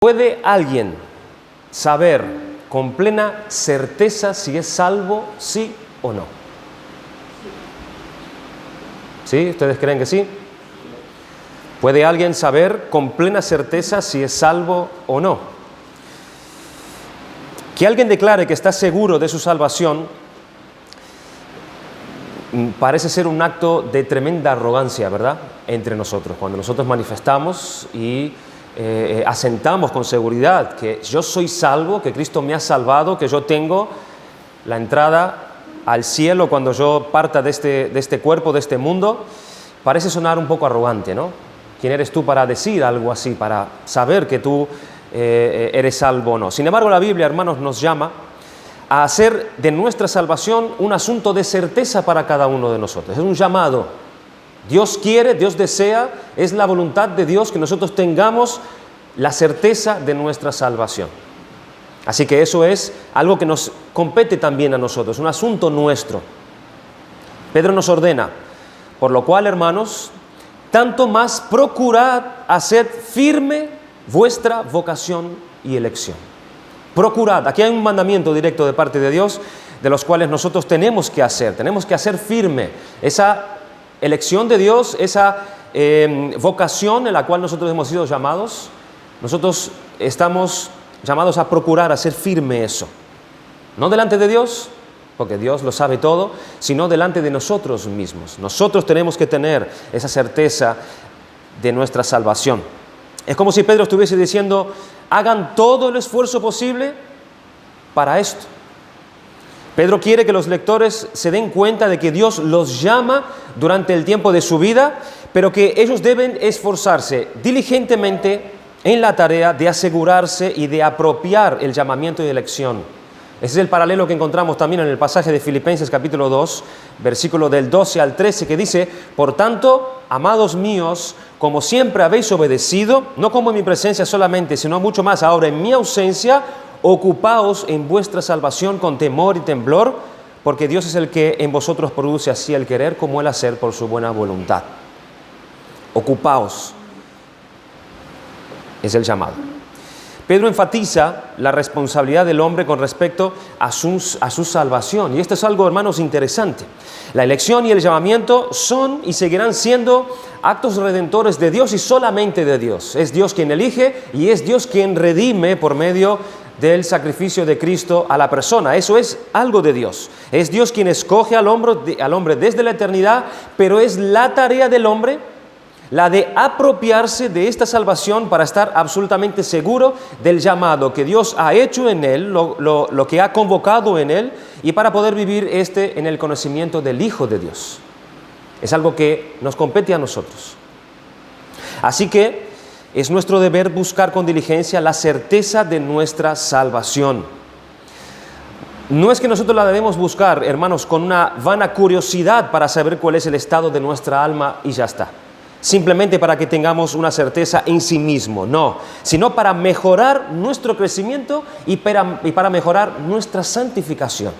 ¿Puede alguien saber con plena certeza si es salvo, sí o no? ¿Sí? ¿Ustedes creen que sí? ¿Puede alguien saber con plena certeza si es salvo o no? Que alguien declare que está seguro de su salvación parece ser un acto de tremenda arrogancia, ¿verdad?, entre nosotros. Cuando nosotros manifestamos y asentamos con seguridad que yo soy salvo, que Cristo me ha salvado, que yo tengo la entrada al cielo cuando yo parta de este cuerpo, de este mundo, parece sonar un poco arrogante, ¿no? ¿Quién eres tú para decir algo así, para saber que tú eres salvo o no? Sin embargo, la Biblia, hermanos, nos llama a hacer de nuestra salvación un asunto de certeza para cada uno de nosotros. Es un llamado. Dios quiere, Dios desea, es la voluntad de Dios que nosotros tengamos la certeza de nuestra salvación. Así que eso es algo que nos compete también a nosotros, un asunto nuestro. Pedro nos ordena, por lo cual, hermanos, tanto más procurad hacer firme vuestra vocación y elección. Procurad, aquí hay un mandamiento directo de parte de Dios, de los cuales nosotros tenemos que hacer firme esa elección de Dios, esa vocación en la cual nosotros hemos sido llamados. Nosotros estamos llamados a procurar hacer firme eso. No delante de Dios, porque Dios lo sabe todo, sino delante de nosotros mismos. Nosotros tenemos que tener esa certeza de nuestra salvación. Es como si Pedro estuviese diciendo, hagan todo el esfuerzo posible para esto. Pedro quiere que los lectores se den cuenta de que Dios los llama durante el tiempo de su vida, pero que ellos deben esforzarse diligentemente en la tarea de asegurarse y de apropiar el llamamiento y elección. Ese es el paralelo que encontramos también en el pasaje de Filipenses capítulo 2, versículo del 12 al 13, que dice, por tanto, amados míos, como siempre habéis obedecido, no como en mi presencia solamente, sino mucho más ahora en mi ausencia, ocupaos en vuestra salvación con temor y temblor, porque Dios es el que en vosotros produce así el querer como el hacer por su buena voluntad. Ocupaos. Es el llamado. Pedro enfatiza la responsabilidad del hombre con respecto a su salvación. Y esto es algo, hermanos, interesante. La elección y el llamamiento son y seguirán siendo actos redentores de Dios y solamente de Dios. Es Dios quien elige y es Dios quien redime por medio del sacrificio de Cristo a la persona. Eso es algo de Dios. Es Dios quien escoge al hombre desde la eternidad, pero es la tarea del hombre la de apropiarse de esta salvación para estar absolutamente seguro del llamado que Dios ha hecho en él, lo que ha convocado en él, y para poder vivir en el conocimiento del Hijo de Dios. Es algo que nos compete a nosotros. Así que es nuestro deber buscar con diligencia la certeza de nuestra salvación. No es que nosotros la debemos buscar, hermanos, con una vana curiosidad para saber cuál es el estado de nuestra alma y ya está. Simplemente para que tengamos una certeza en sí mismo, no, sino para mejorar nuestro crecimiento y para mejorar nuestra santificación.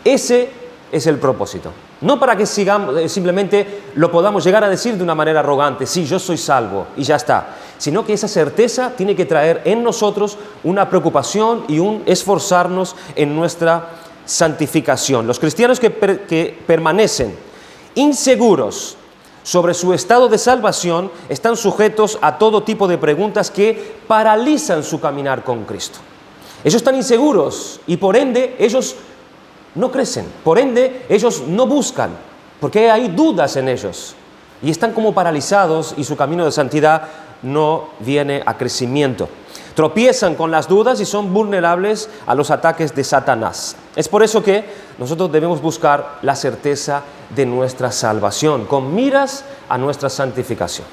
Ese es el propósito. No para que simplemente lo podamos llegar a decir de una manera arrogante, sí, yo soy salvo y ya está, sino que esa certeza tiene que traer en nosotros una preocupación y un esforzarnos en nuestra santificación. Los cristianos que permanecen inseguros sobre su estado de salvación están sujetos a todo tipo de preguntas que paralizan su caminar con Cristo. Ellos están inseguros y por ende ellos no crecen, por ende ellos no buscan, porque hay dudas en ellos y están como paralizados y su camino de santidad no viene a crecimiento. Tropiezan con las dudas y son vulnerables a los ataques de Satanás. Es por eso que nosotros debemos buscar la certeza de nuestra salvación, con miras a nuestra santificación.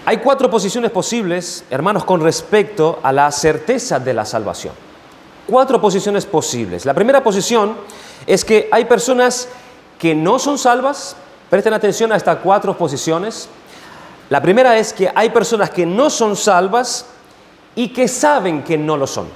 Hay 4 posiciones posibles, hermanos, con respecto a la certeza de la salvación. 4 posiciones posibles. La primera posición es que hay personas que no son salvas. Presten atención a estas 4 posiciones. La primera es que hay personas que no son salvas y que saben que no lo son.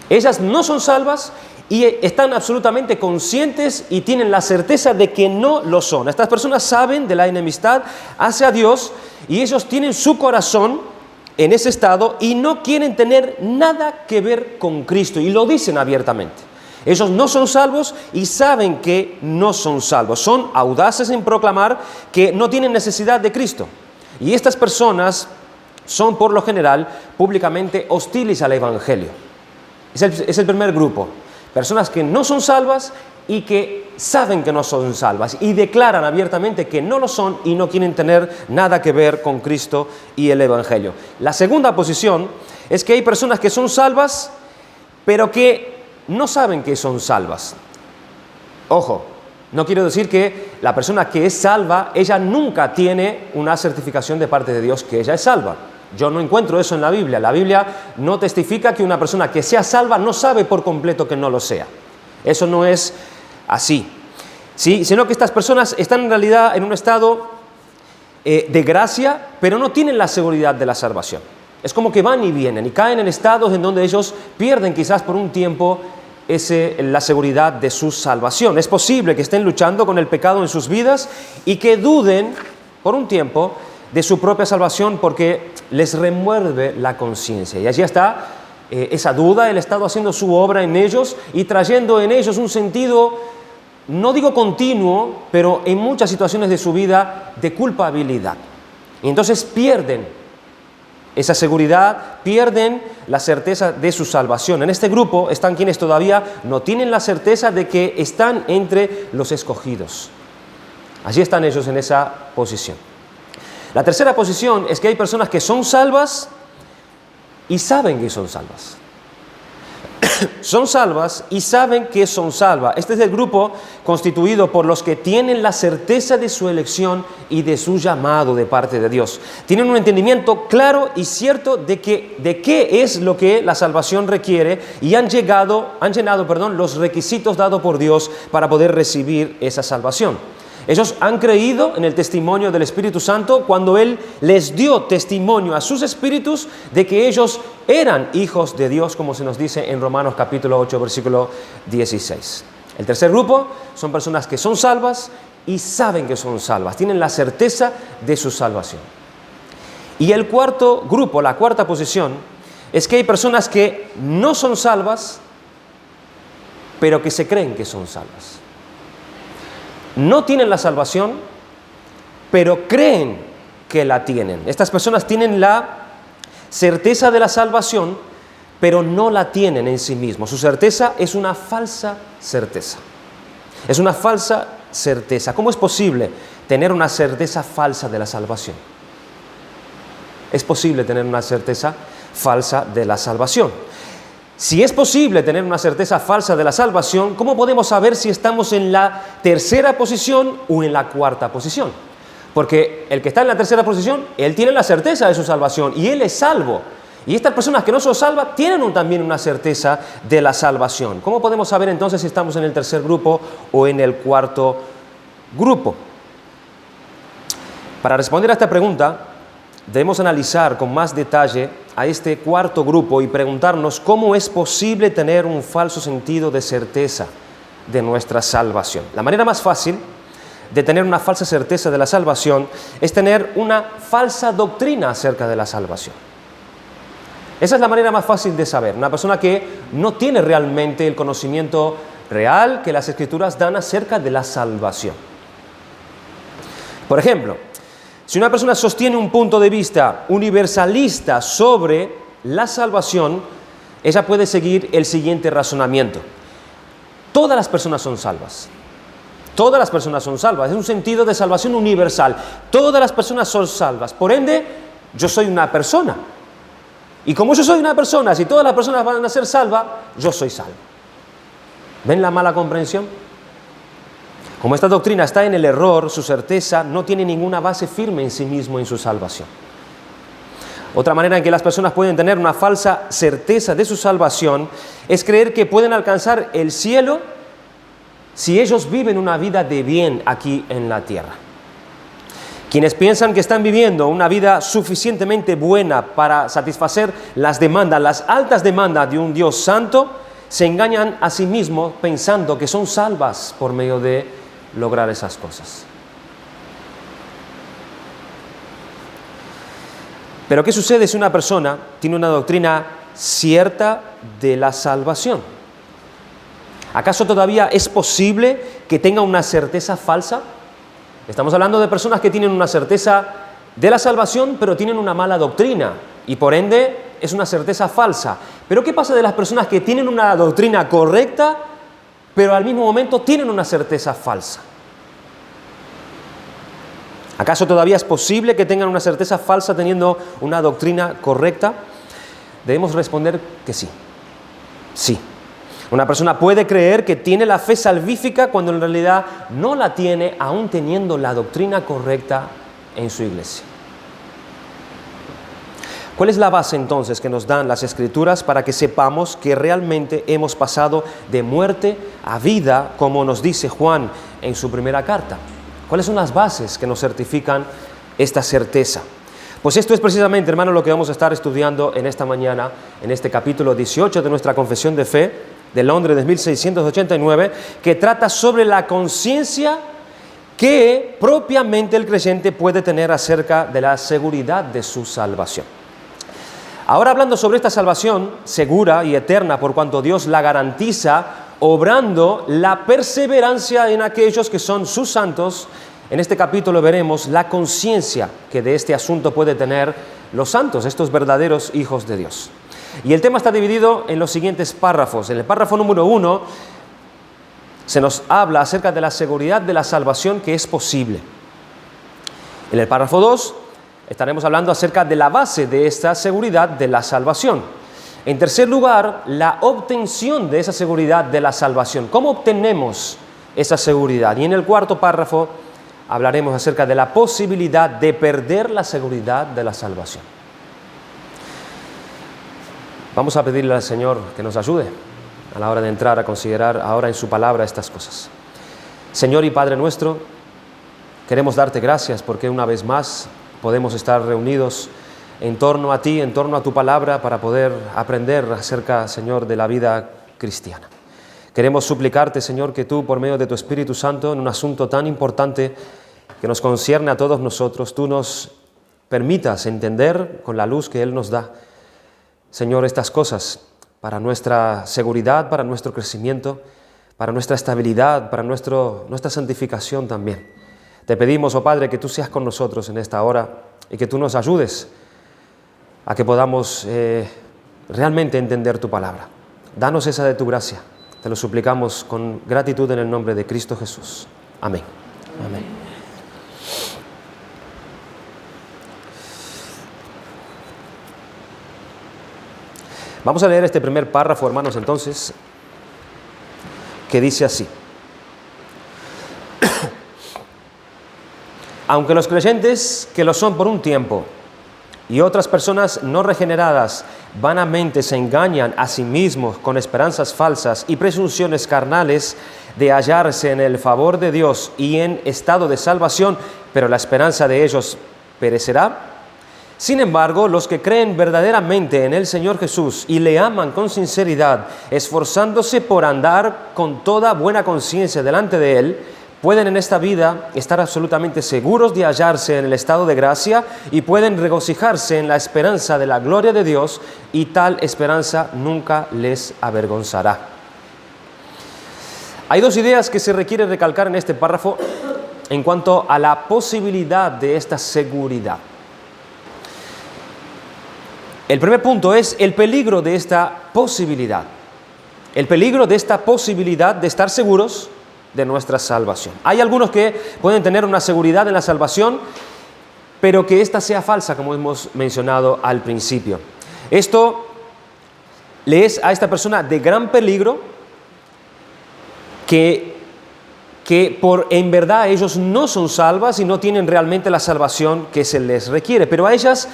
Ellas no son salvas y están absolutamente conscientes y tienen la certeza de que no lo son. Estas personas saben de la enemistad hacia Dios y ellos tienen su corazón en ese estado y no quieren tener nada que ver con Cristo y lo dicen abiertamente. Ellos no son salvos y saben que no son salvos. Son audaces en proclamar que no tienen necesidad de Cristo. Y estas personas son por lo general públicamente hostiles al Evangelio. Es el primer grupo. Personas que no son salvas y que saben que no son salvas y declaran abiertamente que no lo son y no quieren tener nada que ver con Cristo y el Evangelio. La segunda posición es que hay personas que son salvas, pero que no saben que son salvas. Ojo, no quiero decir que la persona que es salva, ella nunca tiene una certificación de parte de Dios que ella es salva. Yo no encuentro eso en la Biblia. La Biblia no testifica que una persona que sea salva no sabe por completo que no lo sea. Eso no es así. ¿Sí? Sino que estas personas están en realidad en un estado de gracia, pero no tienen la seguridad de la salvación. Es como que van y vienen y caen en estados en donde ellos pierden quizás por un tiempo la seguridad de su salvación. Es posible que estén luchando con el pecado en sus vidas y que duden por un tiempo de su propia salvación porque les remuerde la conciencia. Y allí está esa duda, el Estado haciendo su obra en ellos y trayendo en ellos un sentido, no digo continuo, pero en muchas situaciones de su vida de culpabilidad. Y entonces pierden esa seguridad, pierden la certeza de su salvación. En este grupo están quienes todavía no tienen la certeza de que están entre los escogidos. Allí están ellos en esa posición. La tercera posición es que hay personas que son salvas y saben que son salvas. Son salvas y saben que son salvas. Este es el grupo constituido por los que tienen la certeza de su elección y de su llamado de parte de Dios. Tienen un entendimiento claro y cierto de qué es lo que la salvación requiere y han llenado los requisitos dados por Dios para poder recibir esa salvación. Ellos han creído en el testimonio del Espíritu Santo cuando Él les dio testimonio a sus espíritus de que ellos eran hijos de Dios, como se nos dice en Romanos capítulo 8, versículo 16. El tercer grupo son personas que son salvas y saben que son salvas, tienen la certeza de su salvación. Y el cuarto grupo, la cuarta posición, es que hay personas que no son salvas, pero que se creen que son salvas. No tienen la salvación, pero creen que la tienen. Estas personas tienen la certeza de la salvación, pero no la tienen en sí mismos. Su certeza es una falsa certeza. Es una falsa certeza. ¿Cómo es posible tener una certeza falsa de la salvación? Es posible tener una certeza falsa de la salvación. Si es posible tener una certeza falsa de la salvación, ¿cómo podemos saber si estamos en la tercera posición o en la cuarta posición? Porque el que está en la tercera posición, él tiene la certeza de su salvación y él es salvo. Y estas personas que no son salvas tienen también una certeza de la salvación. ¿Cómo podemos saber entonces si estamos en el tercer grupo o en el cuarto grupo? Para responder a esta pregunta, debemos analizar con más detalle a este cuarto grupo y preguntarnos cómo es posible tener un falso sentido de certeza de nuestra salvación. La manera más fácil de tener una falsa certeza de la salvación es tener una falsa doctrina acerca de la salvación. Esa es la manera más fácil de saber. Una persona que no tiene realmente el conocimiento real que las Escrituras dan acerca de la salvación. Por ejemplo, si una persona sostiene un punto de vista universalista sobre la salvación, ella puede seguir el siguiente razonamiento. Todas las personas son salvas. Todas las personas son salvas. Es un sentido de salvación universal. Todas las personas son salvas. Por ende, yo soy una persona. Y como yo soy una persona, si todas las personas van a ser salvas, yo soy salvo. ¿Ven la mala comprensión? Como esta doctrina está en el error, su certeza no tiene ninguna base firme en sí mismo en su salvación. Otra manera en que las personas pueden tener una falsa certeza de su salvación es creer que pueden alcanzar el cielo si ellos viven una vida de bien aquí en la tierra. Quienes piensan que están viviendo una vida suficientemente buena para satisfacer las demandas, las altas demandas de un Dios santo, se engañan a sí mismos pensando que son salvas por medio de lograr esas cosas. Pero ¿qué sucede si una persona tiene una doctrina cierta de la salvación? ¿Acaso todavía es posible que tenga una certeza falsa? Estamos hablando de personas que tienen una certeza de la salvación, pero tienen una mala doctrina y por ende es una certeza falsa. Pero ¿qué pasa de las personas que tienen una doctrina correcta, pero al mismo momento tienen una certeza falsa? ¿Acaso todavía es posible que tengan una certeza falsa teniendo una doctrina correcta? Debemos responder que sí. Sí. Una persona puede creer que tiene la fe salvífica cuando en realidad no la tiene, aún teniendo la doctrina correcta en su iglesia. ¿Cuál es la base entonces que nos dan las Escrituras para que sepamos que realmente hemos pasado de muerte a vida, como nos dice Juan en su primera carta? ¿Cuáles son las bases que nos certifican esta certeza? Pues esto es precisamente, hermano, lo que vamos a estar estudiando en esta mañana, en este capítulo 18 de nuestra Confesión de Fe, de Londres de 1689, que trata sobre la conciencia que propiamente el creyente puede tener acerca de la seguridad de su salvación. Ahora, hablando sobre esta salvación segura y eterna por cuanto Dios la garantiza, obrando la perseverancia en aquellos que son sus santos, en este capítulo veremos la conciencia que de este asunto puede tener los santos, estos verdaderos hijos de Dios. Y el tema está dividido en los siguientes párrafos. En el párrafo número 1 se nos habla acerca de la seguridad de la salvación que es posible. En el párrafo 2 estaremos hablando acerca de la base de esta seguridad de la salvación. En tercer lugar, la obtención de esa seguridad de la salvación. ¿Cómo obtenemos esa seguridad? Y en el cuarto párrafo hablaremos acerca de la posibilidad de perder la seguridad de la salvación. Vamos a pedirle al Señor que nos ayude a la hora de entrar a considerar ahora en su palabra estas cosas. Señor y Padre nuestro, queremos darte gracias porque una vez más podemos estar reunidos en torno a ti, en torno a tu palabra, para poder aprender acerca, Señor, de la vida cristiana. Queremos suplicarte, Señor, que tú, por medio de tu Espíritu Santo, en un asunto tan importante que nos concierne a todos nosotros, tú nos permitas entender con la luz que Él nos da, Señor, estas cosas para nuestra seguridad, para nuestro crecimiento, para nuestra estabilidad, para nuestra santificación también. Te pedimos, oh Padre, que tú seas con nosotros en esta hora y que tú nos ayudes a que podamos realmente entender tu palabra. Danos esa de tu gracia. Te lo suplicamos con gratitud en el nombre de Cristo Jesús. Amén. Amén. Vamos a leer este primer párrafo, hermanos, entonces, que dice así. Aunque los creyentes que lo son por un tiempo y otras personas no regeneradas vanamente se engañan a sí mismos con esperanzas falsas y presunciones carnales de hallarse en el favor de Dios y en estado de salvación, pero la esperanza de ellos perecerá. Sin embargo, los que creen verdaderamente en el Señor Jesús y le aman con sinceridad, esforzándose por andar con toda buena conciencia delante de Él, pueden en esta vida estar absolutamente seguros de hallarse en el estado de gracia y pueden regocijarse en la esperanza de la gloria de Dios, y tal esperanza nunca les avergonzará. Hay dos ideas que se requiere recalcar en este párrafo en cuanto a la posibilidad de esta seguridad. El primer punto es el peligro de esta posibilidad. El peligro de esta posibilidad de estar seguros de nuestra salvación. Hay algunos que pueden tener una seguridad en la salvación, pero que ésta sea falsa, como hemos mencionado al principio. Esto le es a esta persona de gran peligro que en verdad ellos no son salvas y no tienen realmente la salvación que se les requiere, pero a ellos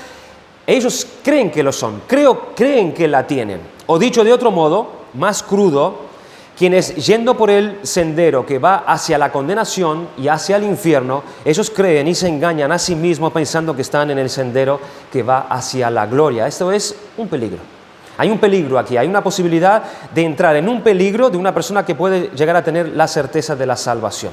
creen que lo son, creen que la tienen. O dicho de otro modo, más crudo, quienes yendo por el sendero que va hacia la condenación y hacia el infierno, ellos creen y se engañan a sí mismos pensando que están en el sendero que va hacia la gloria. Esto es un peligro. Hay un peligro aquí, hay una posibilidad de entrar en un peligro de una persona que puede llegar a tener la certeza de la salvación.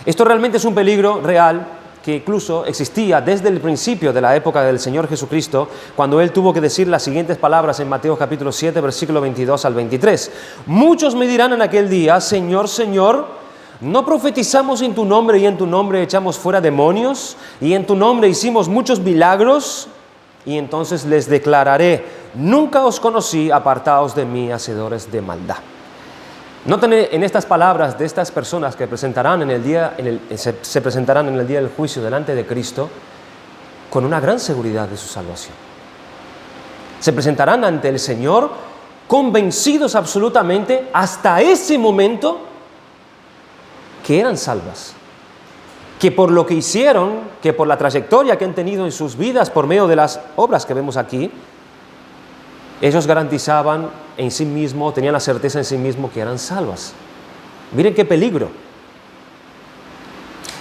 Esto realmente es un peligro real que incluso existía desde el principio de la época del Señor Jesucristo, cuando Él tuvo que decir las siguientes palabras en Mateo capítulo 7, versículo 22 al 23. Muchos me dirán en aquel día, Señor, Señor, ¿no profetizamos en tu nombre y en tu nombre echamos fuera demonios y en tu nombre hicimos muchos milagros? Y entonces les declararé, nunca os conocí, apartaos de mí, hacedores de maldad. Noten en estas palabras de estas personas que presentarán se presentarán en el día del juicio delante de Cristo con una gran seguridad de su salvación. Se presentarán ante el Señor convencidos absolutamente hasta ese momento que eran salvas, que por lo que hicieron, que por la trayectoria que han tenido en sus vidas por medio de las obras que vemos aquí, ellos garantizaban en sí mismos, tenían la certeza en sí mismos que eran salvas. Miren qué peligro.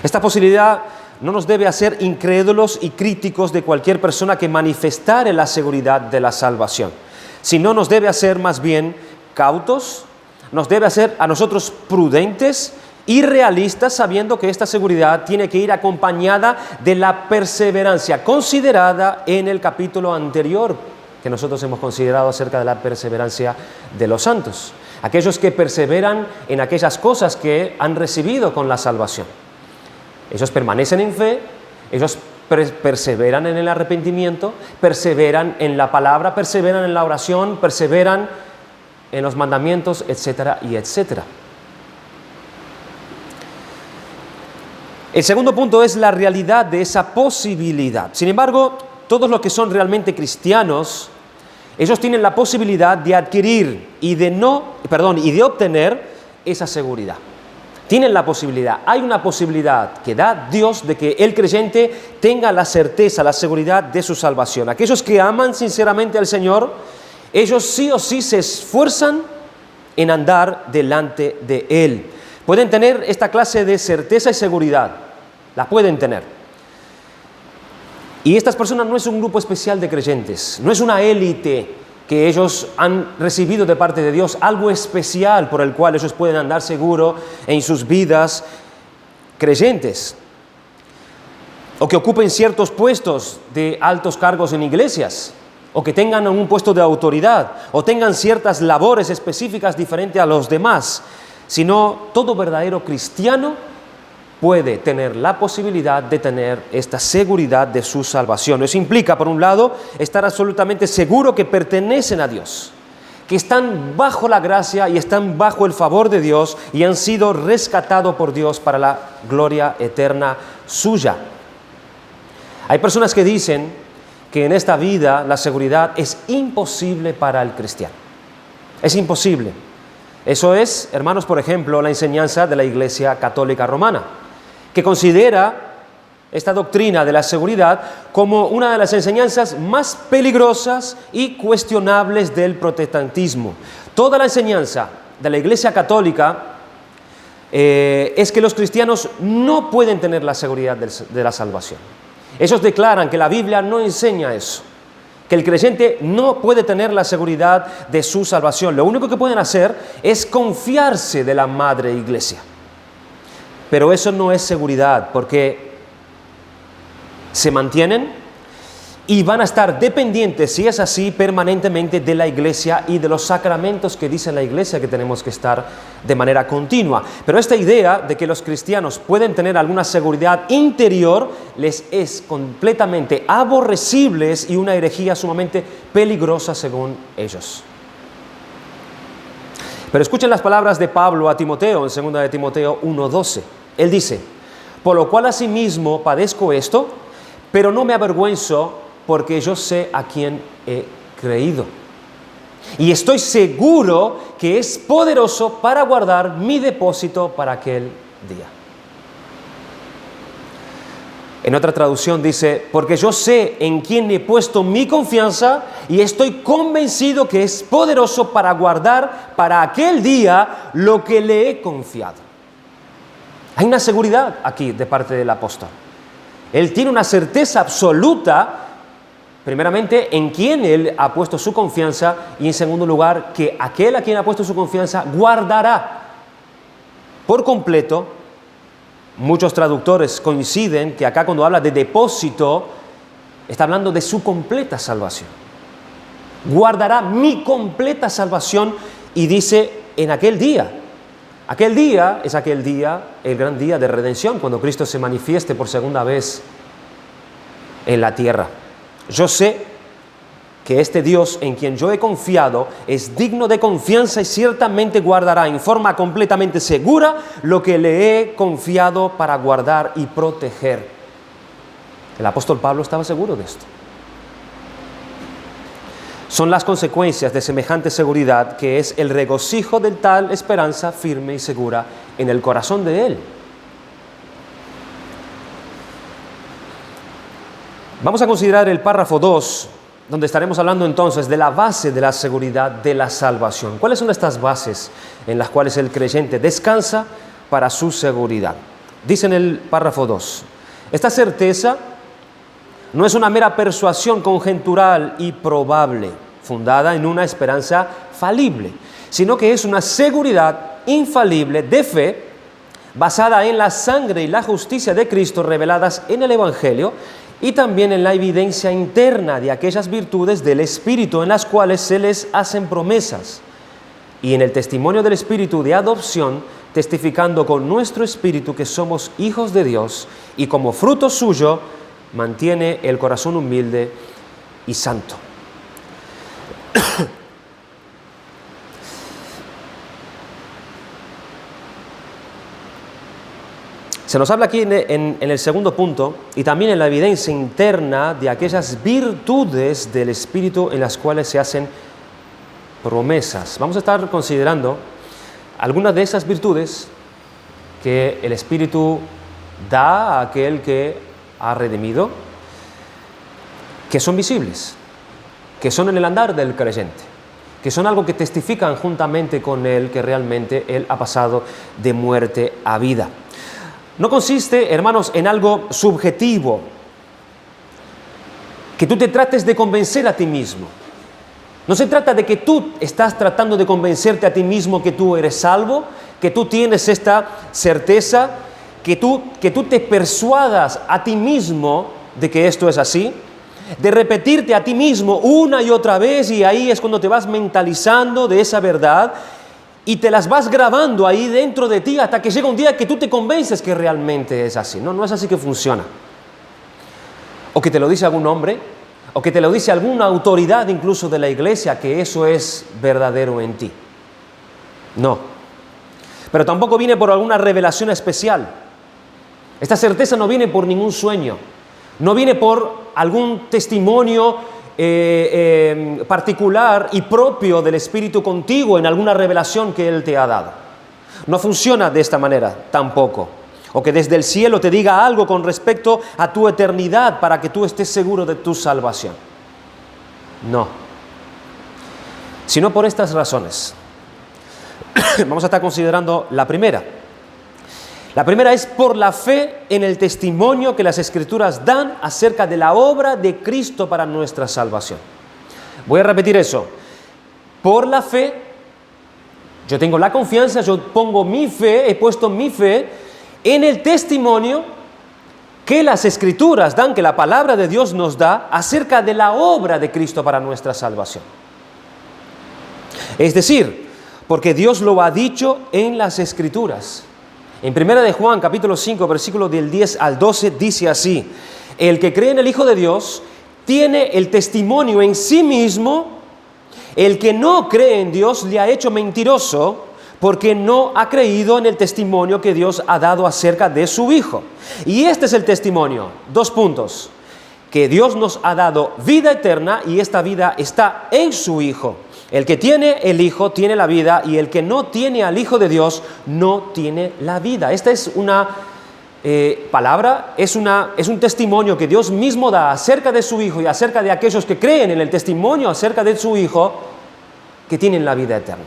Esta posibilidad no nos debe hacer incrédulos y críticos de cualquier persona que manifestare la seguridad de la salvación, sino nos debe hacer más bien cautos, nos debe hacer a nosotros prudentes y realistas, sabiendo que esta seguridad tiene que ir acompañada de la perseverancia considerada en el capítulo anterior que nosotros hemos considerado acerca de la perseverancia de los santos. Aquellos que perseveran en aquellas cosas que han recibido con la salvación. Ellos permanecen en fe, ellos perseveran en el arrepentimiento, perseveran en la palabra, perseveran en la oración, perseveran en los mandamientos, etcétera y etcétera. El segundo punto es la realidad de esa posibilidad. Sin embargo, todos los que son realmente cristianos, ellos tienen la posibilidad de adquirir y de obtener esa seguridad. Tienen la posibilidad, hay una posibilidad que da Dios de que el creyente tenga la certeza, la seguridad de su salvación. Aquellos que aman sinceramente al Señor, ellos sí o sí se esfuerzan en andar delante de Él. Pueden tener esta clase de certeza y seguridad, la pueden tener. Y estas personas no es un grupo especial de creyentes, no es una élite que ellos han recibido de parte de Dios, algo especial por el cual ellos pueden andar seguros en sus vidas creyentes. O que ocupen ciertos puestos de altos cargos en iglesias, o que tengan un puesto de autoridad, o tengan ciertas labores específicas diferentes a los demás, sino todo verdadero cristiano puede tener la posibilidad de tener esta seguridad de su salvación. Eso implica, por un lado, estar absolutamente seguro que pertenecen a Dios, que están bajo la gracia y están bajo el favor de Dios y han sido rescatados por Dios para la gloria eterna suya. Hay personas que dicen que en esta vida la seguridad es imposible para el cristiano. Es imposible. Eso es, hermanos, por ejemplo, la enseñanza de la Iglesia Católica Romana, que considera esta doctrina de la seguridad como una de las enseñanzas más peligrosas y cuestionables del protestantismo. Toda la enseñanza de la Iglesia Católica es que los cristianos no pueden tener la seguridad de la salvación. Ellos declaran que la Biblia no enseña eso, que el creyente no puede tener la seguridad de su salvación. Lo único que pueden hacer es confiarse de la Madre Iglesia. Pero eso no es seguridad, porque se mantienen y van a estar dependientes, si es así, permanentemente de la Iglesia y de los sacramentos que dice la Iglesia que tenemos que estar de manera continua. Pero esta idea de que los cristianos pueden tener alguna seguridad interior les es completamente aborrecible y una herejía sumamente peligrosa según ellos. Pero escuchen las palabras de Pablo a Timoteo en 2 de Timoteo 1:12. Él dice, por lo cual asimismo padezco esto, pero no me avergüenzo porque yo sé a quién he creído. Y estoy seguro que es poderoso para guardar mi depósito para aquel día. En otra traducción dice, porque yo sé en quién he puesto mi confianza y estoy convencido que es poderoso para guardar para aquel día lo que le he confiado. Hay una seguridad aquí de parte del apóstol. Él tiene una certeza absoluta Primeramente, en quien Él ha puesto su confianza, y en segundo lugar, que aquel a quien ha puesto su confianza guardará por completo. Muchos traductores coinciden que acá cuando habla de depósito, está hablando de su completa salvación. Guardará mi completa salvación, y dice en aquel día. Aquel día es aquel día, el gran día de redención, cuando Cristo se manifieste por segunda vez en la tierra. Yo sé que este Dios en quien yo he confiado es digno de confianza y ciertamente guardará en forma completamente segura lo que le he confiado para guardar y proteger. El apóstol Pablo estaba seguro de esto. Son las consecuencias de semejante seguridad que es el regocijo de tal esperanza firme y segura en el corazón de él. Vamos a considerar el párrafo 2, donde estaremos hablando entonces de la base de la seguridad de la salvación. ¿Cuáles son estas bases en las cuales el creyente descansa para su seguridad? Dice en el párrafo 2, esta certeza no es una mera persuasión conjetural y probable, fundada en una esperanza falible, sino que es una seguridad infalible de fe, basada en la sangre y la justicia de Cristo reveladas en el Evangelio, y también en la evidencia interna de aquellas virtudes del Espíritu en las cuales se les hacen promesas, y en el testimonio del Espíritu de adopción, testificando con nuestro espíritu que somos hijos de Dios, y como fruto suyo mantiene el corazón humilde y santo. Se nos habla aquí en el segundo punto, y también en la evidencia interna de aquellas virtudes del Espíritu en las cuales se hacen promesas. Vamos a estar considerando algunas de esas virtudes que el Espíritu da a aquel que ha redimido, que son visibles, que son en el andar del creyente, que son algo que testifican juntamente con él que realmente él ha pasado de muerte a vida. No consiste, hermanos, en algo subjetivo, que tú te trates de convencer a ti mismo. No se trata de que tú estás tratando de convencerte a ti mismo que tú eres salvo, que tú tienes esta certeza, que tú te persuadas a ti mismo de que esto es así, de repetirte a ti mismo una y otra vez, y ahí es cuando te vas mentalizando de esa verdad y te las vas grabando ahí dentro de ti hasta que llega un día que tú te convences que realmente es así. No, no es así que funciona. O que te lo dice algún hombre, o que te lo dice alguna autoridad incluso de la iglesia, que eso es verdadero en ti. No. Pero tampoco viene por alguna revelación especial. Esta certeza no viene por ningún sueño, no viene por algún testimonio particular y propio del Espíritu contigo en alguna revelación que Él te ha dado. No funciona de esta manera tampoco. O que desde el cielo te diga algo con respecto a tu eternidad para que tú estés seguro de tu salvación. No. Sino por estas razones. Vamos a estar considerando la primera. La primera es por la fe en el testimonio que las Escrituras dan acerca de la obra de Cristo para nuestra salvación. Voy a repetir eso. Por la fe, yo tengo la confianza, yo pongo mi fe, he puesto mi fe en el testimonio que las Escrituras dan, que la palabra de Dios nos da acerca de la obra de Cristo para nuestra salvación. Es decir, porque Dios lo ha dicho en las Escrituras. En 1 de Juan, capítulo 5, versículo del 10 al 12, dice así: el que cree en el Hijo de Dios tiene el testimonio en sí mismo. El que no cree en Dios le ha hecho mentiroso, porque no ha creído en el testimonio que Dios ha dado acerca de su Hijo. Y este es el testimonio, 2 puntos, que Dios nos ha dado vida eterna, y esta vida está en su Hijo. El que tiene el Hijo tiene la vida, y el que no tiene al Hijo de Dios no tiene la vida. Esta es una palabra, es un testimonio que Dios mismo da acerca de su Hijo y acerca de aquellos que creen en el testimonio acerca de su Hijo, que tienen la vida eterna.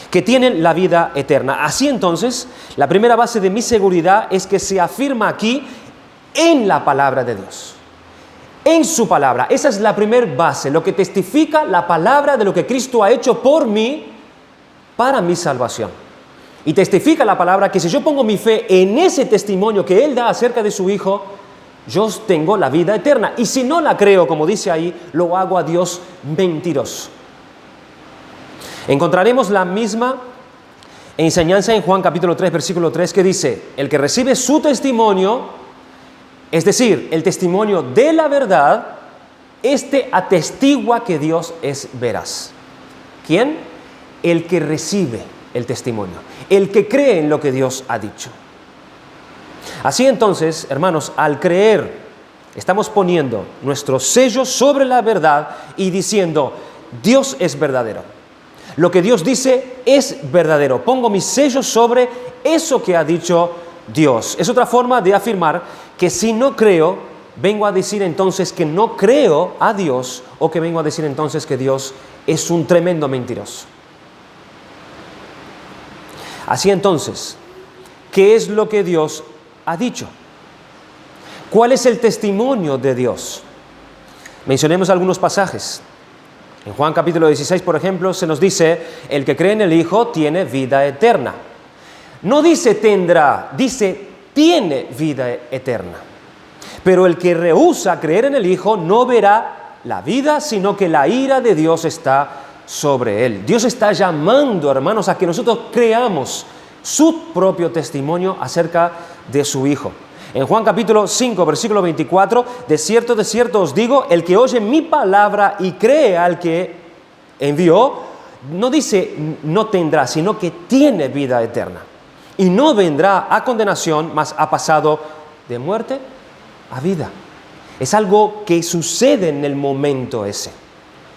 Que tienen la vida eterna. Así entonces, la primera base de mi seguridad es que se afirma aquí en la palabra de Dios. en su palabra. Esa es la primer base, lo que testifica la palabra de lo que Cristo ha hecho por mí para mi salvación. Y testifica la palabra que si yo pongo mi fe en ese testimonio que Él da acerca de su Hijo, yo tengo la vida eterna. Y si no la creo, como dice ahí, lo hago a Dios mentiroso. Encontraremos la misma enseñanza en Juan capítulo 3, versículo 3, que dice: el que recibe su testimonio, es decir, el testimonio de la verdad, este atestigua que Dios es veraz. ¿Quién? El que recibe el testimonio, el que cree en lo que Dios ha dicho. Así entonces, hermanos, al creer, estamos poniendo nuestro sello sobre la verdad y diciendo: Dios es verdadero. Lo que Dios dice es verdadero. Pongo mi sello sobre eso que ha dicho Dios. Es otra forma de afirmar que si no creo, vengo a decir entonces que no creo a Dios, o que vengo a decir entonces que Dios es un tremendo mentiroso. Así entonces, ¿qué es lo que Dios ha dicho? ¿Cuál es el testimonio de Dios? Mencionemos algunos pasajes. En Juan capítulo 16, por ejemplo, se nos dice: el que cree en el Hijo tiene vida eterna. No dice tendrá, dice tiene vida eterna. Pero el que rehúsa creer en el Hijo no verá la vida, sino que la ira de Dios está sobre él. Dios está llamando, hermanos, a que nosotros creamos su propio testimonio acerca de su Hijo. En Juan capítulo 5, versículo 24, de cierto os digo, el que oye mi palabra y cree al que envió, no dice no tendrá, sino que tiene vida eterna. Y no vendrá a condenación, mas ha pasado de muerte a vida. Es algo que sucede en el momento ese.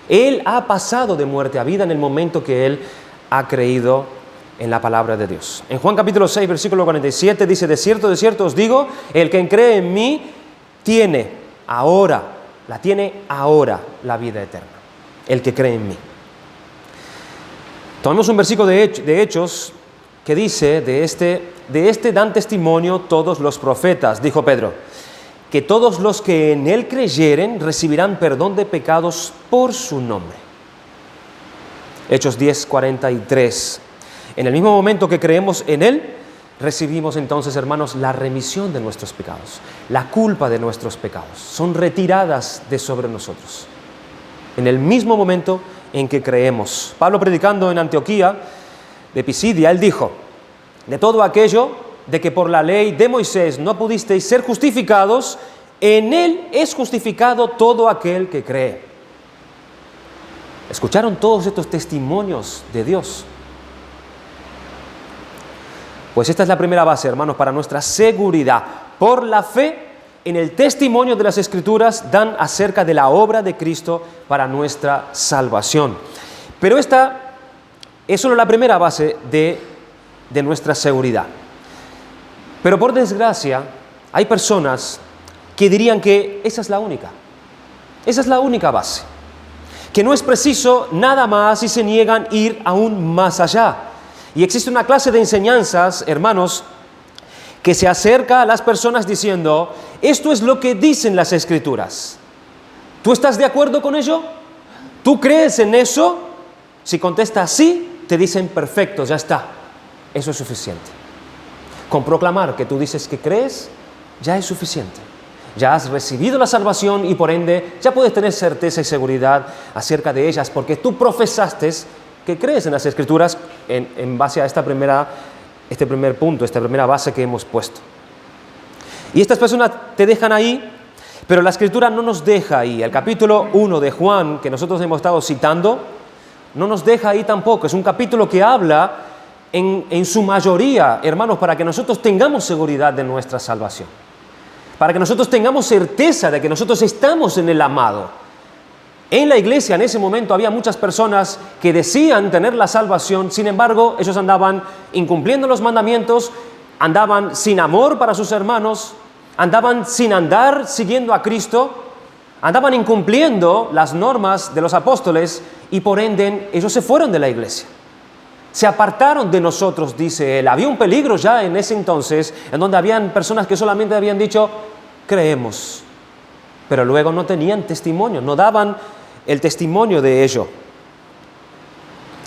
Él ha pasado de muerte a vida en el momento que él ha creído en la palabra de Dios. En Juan capítulo 6, versículo 47 dice: de cierto os digo, el que cree en mí tiene ahora la vida eterna. El que cree en mí. Tomemos un versículo de Hechos que dice: de este dan testimonio todos los profetas, dijo Pedro, que todos los que en él creyeren recibirán perdón de pecados por su nombre. Hechos 10, 43. En el mismo momento que creemos en él, recibimos entonces, hermanos, la remisión de nuestros pecados. La culpa de nuestros pecados son retiradas de sobre nosotros. En el mismo momento en que creemos. Pablo, predicando en Antioquía de Pisidia, él dijo: de todo aquello de que por la ley de Moisés no pudisteis ser justificados, en él es justificado todo aquel que cree. ¿Escucharon todos estos testimonios de Dios? Pues esta es la primera base, hermanos, para nuestra seguridad. Por la fe en el testimonio de las Escrituras dan acerca de la obra de Cristo para nuestra salvación. Pero esta es solo la primera base de nuestra seguridad. Pero por desgracia, hay personas que dirían que esa es la única base, que no es preciso nada más y se niegan a ir aún más allá. Y existe una clase de enseñanzas, hermanos, que se acerca a las personas diciendo: esto es lo que dicen las Escrituras. ¿Tú estás de acuerdo con ello? ¿Tú crees en eso? Si contestas sí, te dicen: perfecto, ya está, eso es suficiente. Con proclamar que tú dices que crees, ya es suficiente. Ya has recibido la salvación y por ende ya puedes tener certeza y seguridad acerca de ellas, porque tú profesaste que crees en las Escrituras en base a este primer punto, esta primera base que hemos puesto. Y estas personas te dejan ahí, pero la Escritura no nos deja ahí. El capítulo 1 de Juan, que nosotros hemos estado citando, no nos deja ahí tampoco. Es un capítulo que habla en su mayoría, hermanos, para que nosotros tengamos seguridad de nuestra salvación, para que nosotros tengamos certeza de que nosotros estamos en el amado. En la iglesia en ese momento había muchas personas que decían tener la salvación, sin embargo, ellos andaban incumpliendo los mandamientos, andaban sin amor para sus hermanos, andaban sin andar siguiendo a Cristo, andaban incumpliendo las normas de los apóstoles y por ende ellos se fueron de la iglesia. Se apartaron de nosotros, dice él. Había un peligro ya en ese entonces, en donde habían personas que solamente habían dicho: creemos. pero luego no tenían testimonio, no daban el testimonio de ello.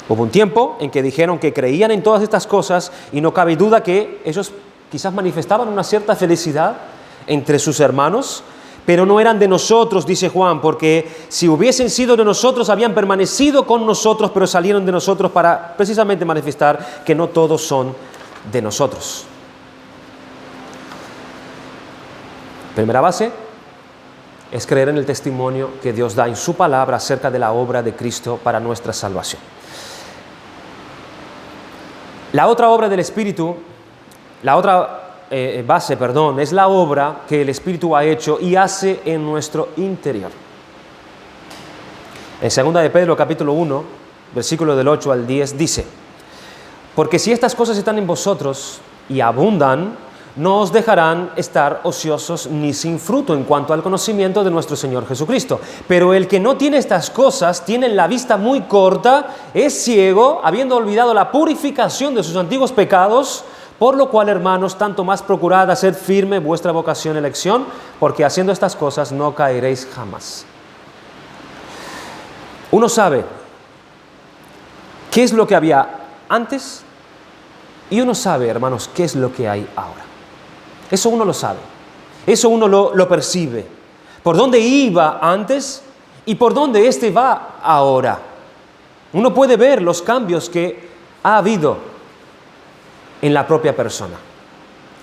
Hubo un tiempo en que dijeron que creían en todas estas cosas y no cabe duda que ellos quizás manifestaban una cierta felicidad entre sus hermanos, pero no eran de nosotros, dice Juan, porque si hubiesen sido de nosotros, habían permanecido con nosotros, pero salieron de nosotros para precisamente manifestar que no todos son de nosotros. Primera base es creer en el testimonio que Dios da en su palabra acerca de la obra de Cristo para nuestra salvación. La otra obra del Espíritu, la otra base, es la obra que el Espíritu ha hecho y hace en nuestro interior. En 2 de Pedro, capítulo 1, versículo del 8 al 10, dice: porque si estas cosas están en vosotros y abundan, no os dejarán estar ociosos ni sin fruto en cuanto al conocimiento de nuestro Señor Jesucristo. Pero el que no tiene estas cosas tiene la vista muy corta, es ciego, habiendo olvidado la purificación de sus antiguos pecados, por lo cual, hermanos, tanto más procurad hacer firme vuestra vocación y elección, porque haciendo estas cosas no caeréis jamás. Uno sabe qué es lo que había antes y uno sabe, hermanos, qué es lo que hay ahora. Eso uno lo sabe, eso uno lo percibe. Por dónde iba antes y por dónde éste va ahora. Uno puede ver los cambios que ha habido en la propia persona.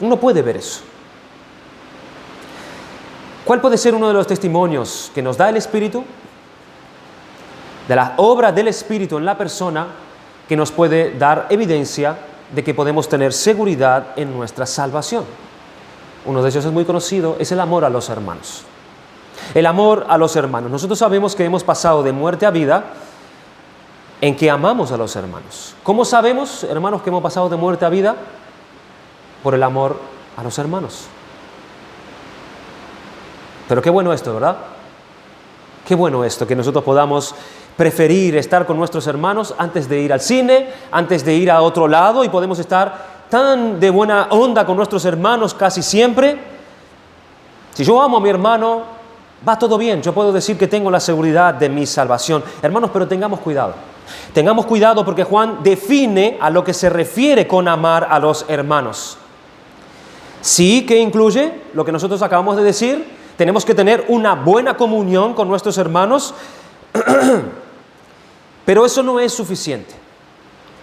Uno puede ver eso. ¿Cuál puede ser uno de los testimonios que nos da el Espíritu? De la obra del Espíritu en la persona que nos puede dar evidencia de que podemos tener seguridad en nuestra salvación. Uno de ellos es muy conocido, es el amor a los hermanos. El amor a los hermanos. Nosotros sabemos que hemos pasado de muerte a vida en que amamos a los hermanos. ¿Cómo sabemos, hermanos, que hemos pasado de muerte a vida? Por el amor a los hermanos. Pero qué bueno esto, ¿verdad? Qué bueno esto, que nosotros podamos preferir estar con nuestros hermanos antes de ir al cine, antes de ir a otro lado, y podemos estar tan de buena onda con nuestros hermanos casi siempre. Si yo amo a mi hermano, va todo bien. Yo puedo decir que tengo la seguridad de mi salvación. Hermanos, pero tengamos cuidado. Tengamos cuidado porque Juan define a lo que se refiere con amar a los hermanos. Sí que incluye lo que nosotros acabamos de decir. Tenemos que tener una buena comunión con nuestros hermanos, pero eso no es suficiente.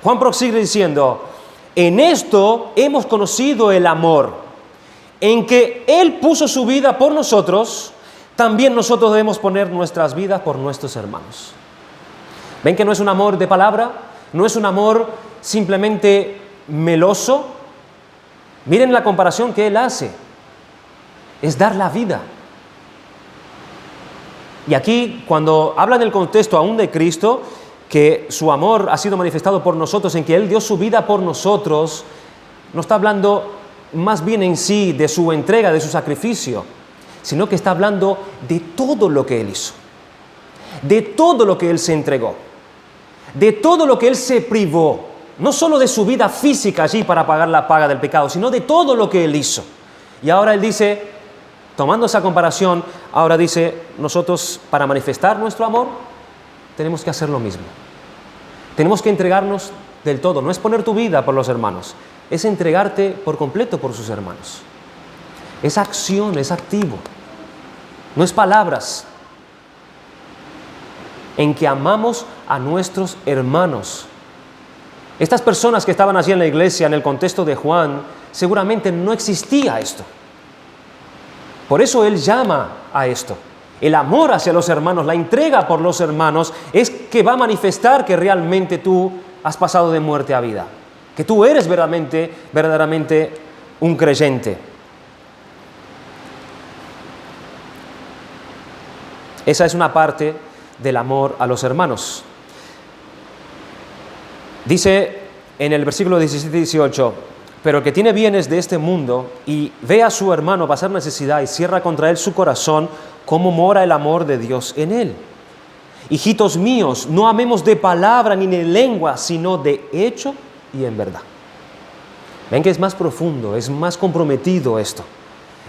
Juan prosigue diciendo: en esto hemos conocido el amor, en que Él puso su vida por nosotros, también nosotros debemos poner nuestras vidas por nuestros hermanos. ¿Ven que no es un amor de palabra? No es un amor simplemente meloso. Miren la comparación que Él hace. Es dar la vida. Y aquí, cuando habla en el contexto aún de Cristo, que su amor ha sido manifestado por nosotros, en que Él dio su vida por nosotros, no está hablando más bien en sí de su entrega, de su sacrificio, sino que está hablando de todo lo que Él hizo, de todo lo que Él se entregó, de todo lo que Él se privó, no solo de su vida física allí para pagar la paga del pecado, sino de todo lo que Él hizo. Y ahora Él dice, tomando esa comparación, ahora dice, nosotros para manifestar nuestro amor, tenemos que hacer lo mismo. Tenemos que entregarnos del todo. No es poner tu vida por los hermanos, es entregarte por completo por sus hermanos. Es acción, es activo. No es palabras. En que amamos a nuestros hermanos. Estas personas que estaban allí en la iglesia, en el contexto de Juan, seguramente no existía esto. Por eso él llama a esto. El amor hacia los hermanos, la entrega por los hermanos, es que va a manifestar que realmente tú has pasado de muerte a vida, que tú eres verdaderamente un creyente. Esa es una parte del amor a los hermanos. Dice en el versículo 17 y 18, pero el que tiene bienes de este mundo y ve a su hermano pasar necesidad y cierra contra él su corazón, ¿cómo mora el amor de Dios en él? Hijitos míos, no amemos de palabra ni de lengua, sino de hecho y en verdad. Ven que es más profundo, es más comprometido esto.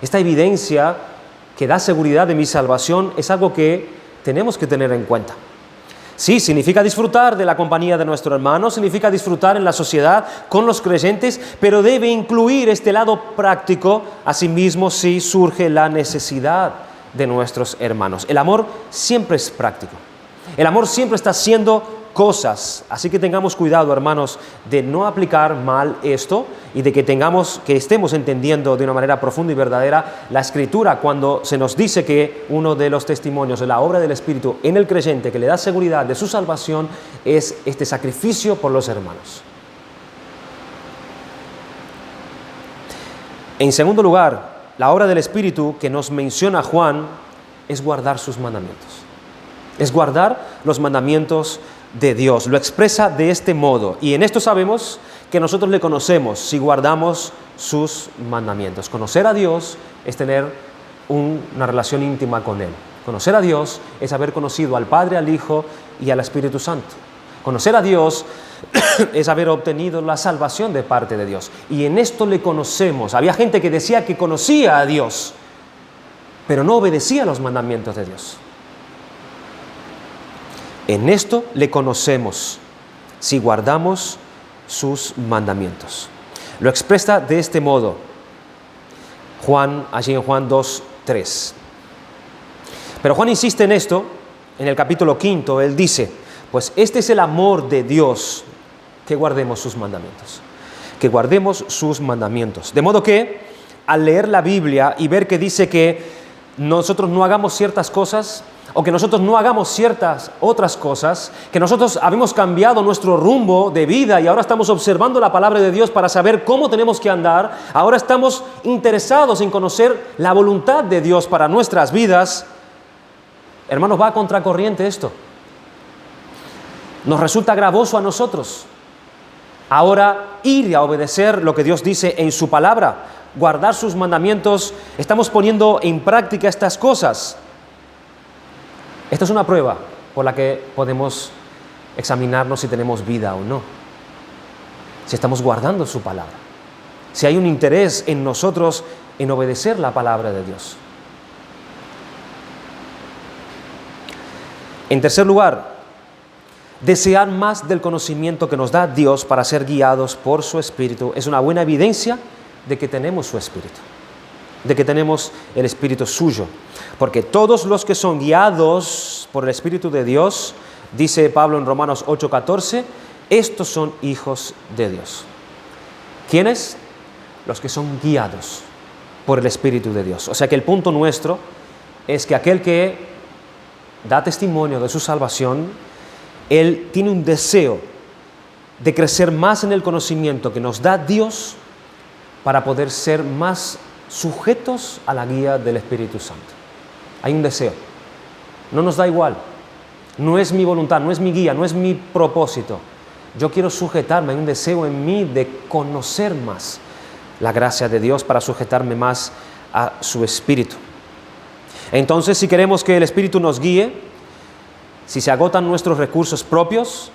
Esta evidencia que da seguridad de mi salvación, es algo que tenemos que tener en cuenta. Sí, significa disfrutar de la compañía de nuestro hermano, significa disfrutar en la sociedad con los creyentes, pero debe incluir este lado práctico, asimismo si surge la necesidad de nuestros hermanos. El amor siempre es práctico. El amor siempre está haciendo cosas, así que tengamos cuidado, hermanos, de no aplicar mal esto y de que estemos entendiendo de una manera profunda y verdadera la Escritura cuando se nos dice que uno de los testimonios de la obra del Espíritu en el creyente que le da seguridad de su salvación es este sacrificio por los hermanos. En segundo lugar, la obra del Espíritu que nos menciona Juan es guardar sus mandamientos. Es guardar los mandamientos de Dios. Lo expresa de este modo. Y en esto sabemos que nosotros le conocemos si guardamos sus mandamientos. Conocer a Dios es tener una relación íntima con Él. Conocer a Dios es haber conocido al Padre, al Hijo y al Espíritu Santo. Conocer a Dios es haber obtenido la salvación de parte de Dios. Y en esto le conocemos. Había gente que decía que conocía a Dios, pero no obedecía los mandamientos de Dios. En esto le conocemos, si guardamos sus mandamientos. Lo expresa de este modo, allí en Juan 2:3. Pero Juan insiste en esto, en el capítulo 5, él dice, pues este es el amor de Dios, que guardemos sus mandamientos. Que guardemos sus mandamientos. De modo que, al leer la Biblia y ver que dice que nosotros no hagamos ciertas cosas, o que nosotros no hagamos ciertas otras cosas, que nosotros habíamos cambiado nuestro rumbo de vida y ahora estamos observando la palabra de Dios para saber cómo tenemos que andar, ahora estamos interesados en conocer la voluntad de Dios para nuestras vidas. Hermanos, va a contracorriente esto. Nos resulta gravoso a nosotros ahora ir a obedecer lo que Dios dice en su palabra, guardar sus mandamientos. Estamos poniendo en práctica estas cosas. Esta es una prueba por la que podemos examinarnos si tenemos vida o no. Si estamos guardando su palabra. Si hay un interés en nosotros en obedecer la palabra de Dios. En tercer lugar, desear más del conocimiento que nos da Dios para ser guiados por su Espíritu es una buena evidencia de que tenemos su Espíritu, de que tenemos el Espíritu suyo. Porque todos los que son guiados por el Espíritu de Dios, dice Pablo en Romanos 8:14, estos son hijos de Dios. ¿Quiénes? Los que son guiados por el Espíritu de Dios. O sea que el punto nuestro es que aquel que da testimonio de su salvación, él tiene un deseo de crecer más en el conocimiento que nos da Dios para poder ser más sujetos a la guía del Espíritu Santo. Hay un deseo. No nos da igual. No es mi voluntad, no es mi guía, no es mi propósito. Yo quiero sujetarme, hay un deseo en mí de conocer más la gracia de Dios para sujetarme más a su Espíritu. Entonces, si queremos que el Espíritu nos guíe, si se agotan nuestros recursos propios,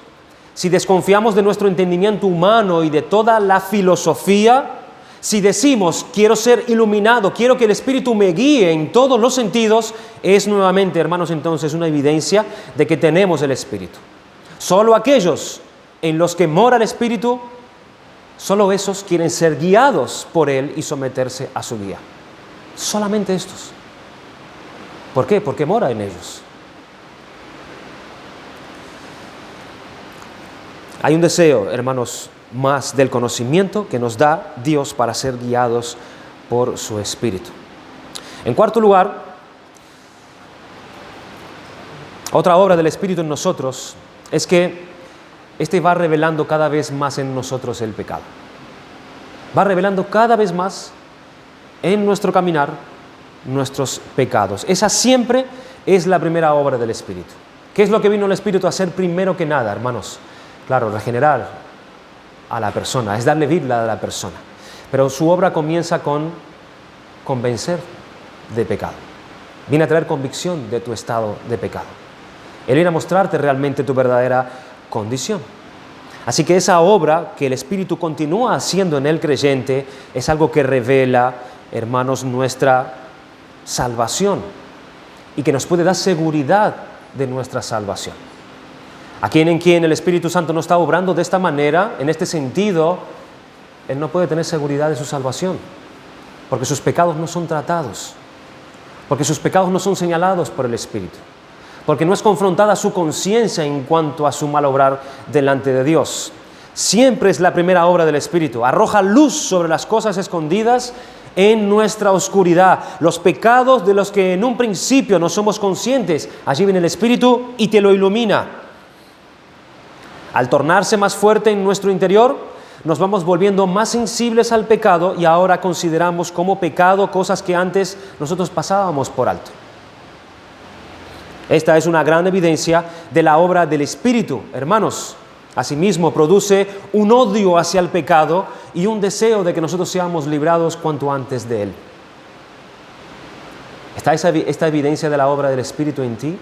si desconfiamos de nuestro entendimiento humano y de toda la filosofía, si decimos, quiero ser iluminado, quiero que el Espíritu me guíe en todos los sentidos, es nuevamente, hermanos, entonces una evidencia de que tenemos el Espíritu. Solo aquellos en los que mora el Espíritu, solo esos quieren ser guiados por Él y someterse a su guía. Solamente estos. ¿Por qué? Porque mora en ellos. Hay un deseo, hermanos, más del conocimiento que nos da Dios para ser guiados por su Espíritu. En cuarto lugar, otra obra del Espíritu en nosotros es que este va revelando cada vez más en nosotros el pecado. Va revelando cada vez más en nuestro caminar nuestros pecados. Esa siempre es la primera obra del Espíritu. ¿Qué es lo que vino el Espíritu a hacer primero que nada, hermanos? Claro, regenerar a la persona, es darle vida a la persona. Pero su obra comienza con convencer de pecado. Viene a traer convicción de tu estado de pecado. Él viene a mostrarte realmente tu verdadera condición. Así que esa obra que el Espíritu continúa haciendo en el creyente es algo que revela, hermanos, nuestra salvación y que nos puede dar seguridad de nuestra salvación. Aquel en quien el Espíritu Santo no está obrando de esta manera, en este sentido, él no puede tener seguridad de su salvación, porque sus pecados no son tratados, porque sus pecados no son señalados por el Espíritu, porque no es confrontada su conciencia en cuanto a su mal obrar delante de Dios. Siempre es la primera obra del Espíritu, arroja luz sobre las cosas escondidas en nuestra oscuridad, los pecados de los que en un principio no somos conscientes. Allí viene el Espíritu y te lo ilumina. Al tornarse más fuerte en nuestro interior, nos vamos volviendo más sensibles al pecado y ahora consideramos como pecado cosas que antes nosotros pasábamos por alto. Esta es una gran evidencia de la obra del Espíritu, hermanos. Asimismo, produce un odio hacia el pecado y un deseo de que nosotros seamos librados cuanto antes de él. ¿Está esta evidencia de la obra del Espíritu en ti?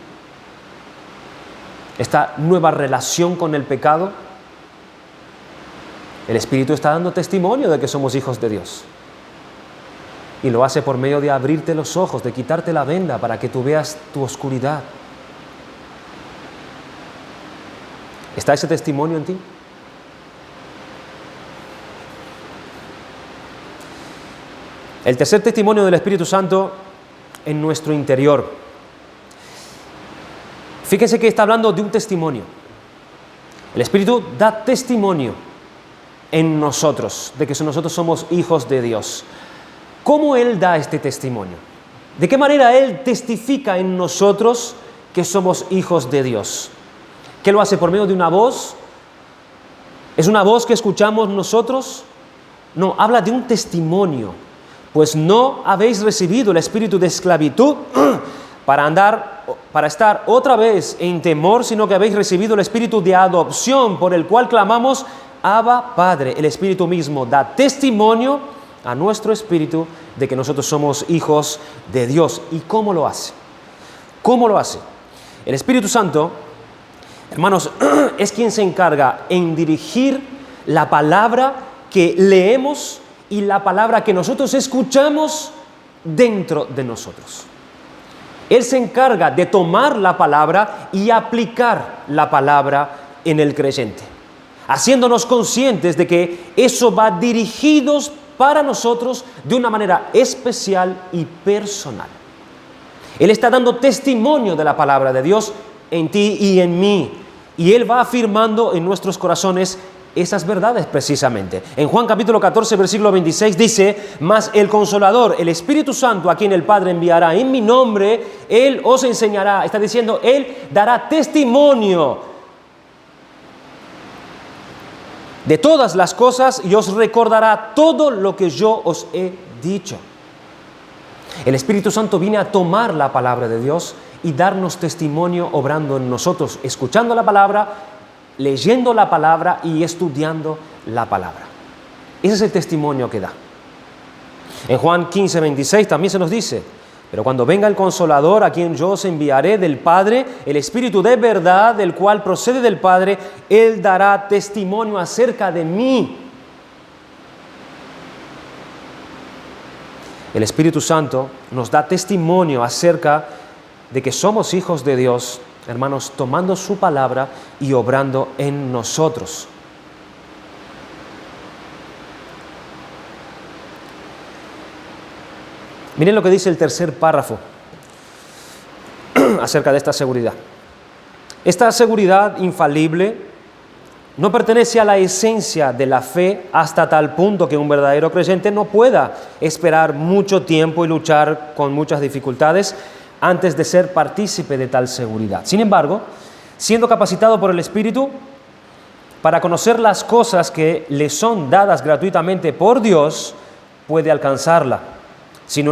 ¿Esta nueva relación con el pecado? El Espíritu está dando testimonio de que somos hijos de Dios. Y lo hace por medio de abrirte los ojos, de quitarte la venda para que tú veas tu oscuridad. ¿Está ese testimonio en ti? El tercer testimonio del Espíritu Santo en nuestro interior. Fíjense que está hablando de un testimonio. El Espíritu da testimonio en nosotros, de que nosotros somos hijos de Dios. ¿Cómo Él da este testimonio? ¿De qué manera Él testifica en nosotros que somos hijos de Dios? ¿Qué lo hace? ¿Por medio de una voz? ¿Es una voz que escuchamos nosotros? No, habla de un testimonio. Pues no habéis recibido el espíritu de esclavitud para estar otra vez en temor, sino que habéis recibido el espíritu de adopción, por el cual clamamos, Abba, Padre. El Espíritu mismo da testimonio a nuestro espíritu de que nosotros somos hijos de Dios. ¿Y cómo lo hace? ¿Cómo lo hace? El Espíritu Santo, hermanos, es quien se encarga en dirigir la palabra que leemos y la palabra que nosotros escuchamos dentro de nosotros. Él se encarga de tomar la palabra y aplicar la palabra en el creyente, haciéndonos conscientes de que eso va dirigidos para nosotros de una manera especial y personal. Él está dando testimonio de la palabra de Dios en ti y en mí, y Él va afirmando en nuestros corazones esas verdades precisamente. En Juan capítulo 14, versículo 26 dice, mas el Consolador, el Espíritu Santo, a quien el Padre enviará en mi nombre, Él os enseñará, está diciendo, Él dará testimonio de todas las cosas y os recordará todo lo que yo os he dicho. El Espíritu Santo viene a tomar la palabra de Dios y darnos testimonio obrando en nosotros, escuchando la palabra, leyendo la palabra y estudiando la palabra. Ese es el testimonio que da. En Juan 15, 26 también se nos dice, pero cuando venga el Consolador, a quien yo os enviaré del Padre, el Espíritu de verdad, del cual procede del Padre, Él dará testimonio acerca de mí. El Espíritu Santo nos da testimonio acerca de que somos hijos de Dios, hermanos, tomando su palabra y obrando en nosotros. Miren lo que dice el tercer párrafo acerca de esta seguridad. Esta seguridad infalible no pertenece a la esencia de la fe hasta tal punto que un verdadero creyente no pueda esperar mucho tiempo y luchar con muchas dificultades antes de ser partícipe de tal seguridad. Sin embargo, siendo capacitado por el Espíritu para conocer las cosas que le son dadas gratuitamente por Dios, puede alcanzarla sin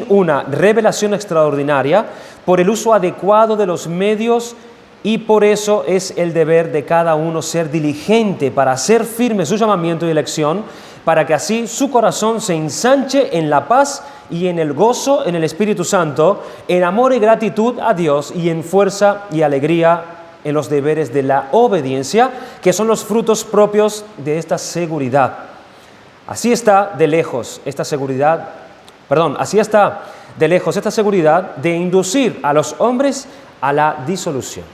una revelación extraordinaria, por el uso adecuado de los medios, y por eso es el deber de cada uno ser diligente para hacer firme su llamamiento y elección, para que así su corazón se ensanche en la paz y en el gozo en el Espíritu Santo, en amor y gratitud a Dios y en fuerza y alegría en los deberes de la obediencia, que son los frutos propios de esta seguridad. Así está de lejos esta seguridad de inducir a los hombres a la disolución.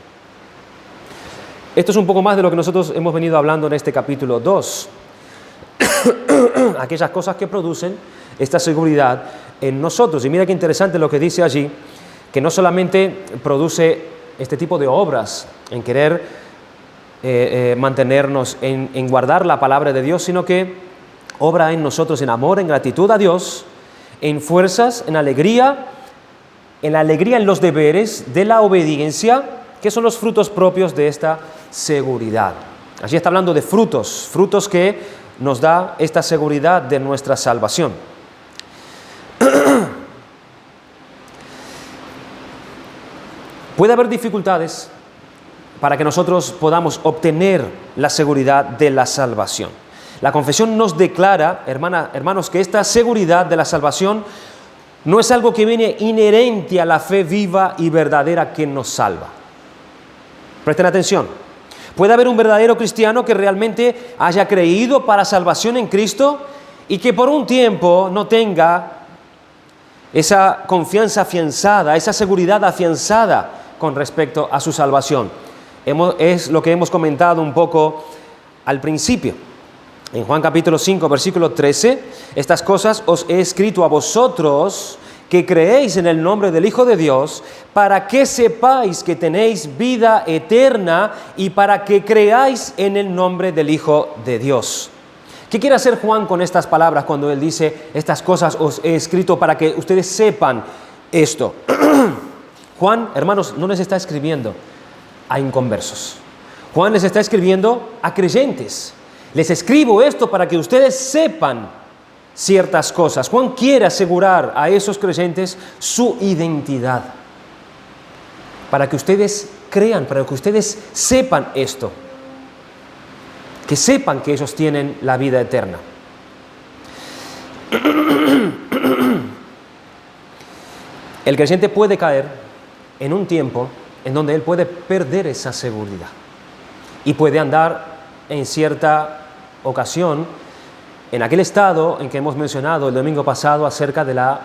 Esto es un poco más de lo que nosotros hemos venido hablando en este capítulo 2. Aquellas cosas que producen esta seguridad en nosotros. Y mira qué interesante lo que dice allí, que no solamente produce este tipo de obras en querer mantenernos en guardar la palabra de Dios, sino que obra en nosotros en amor, en gratitud a Dios, en fuerzas, en alegría, en los deberes de la obediencia, que son los frutos propios de esta seguridad. Allí está hablando de frutos que nos da esta seguridad de nuestra salvación. Puede haber dificultades para que nosotros podamos obtener la seguridad de la salvación. La confesión nos declara, hermanos, que esta seguridad de la salvación no es algo que viene inherente a la fe viva y verdadera que nos salva. Presten atención. Puede haber un verdadero cristiano que realmente haya creído para salvación en Cristo y que por un tiempo no tenga esa confianza afianzada, esa seguridad afianzada con respecto a su salvación. Es lo que hemos comentado un poco al principio. En Juan capítulo 5, versículo 13, estas cosas os he escrito a vosotros que creéis en el nombre del Hijo de Dios, para que sepáis que tenéis vida eterna y para que creáis en el nombre del Hijo de Dios. ¿Qué quiere hacer Juan con estas palabras cuando él dice, estas cosas os he escrito para que ustedes sepan esto? Juan, hermanos, no les está escribiendo a inconversos. Juan les está escribiendo a creyentes. Les escribo esto para que ustedes sepan ciertas cosas. Juan quiere asegurar a esos creyentes su identidad, para que ustedes crean, para que ustedes sepan esto, que sepan que ellos tienen la vida eterna. El creyente puede caer en un tiempo en donde él puede perder esa seguridad y puede andar en cierta ocasión en aquel estado en que hemos mencionado el domingo pasado acerca de la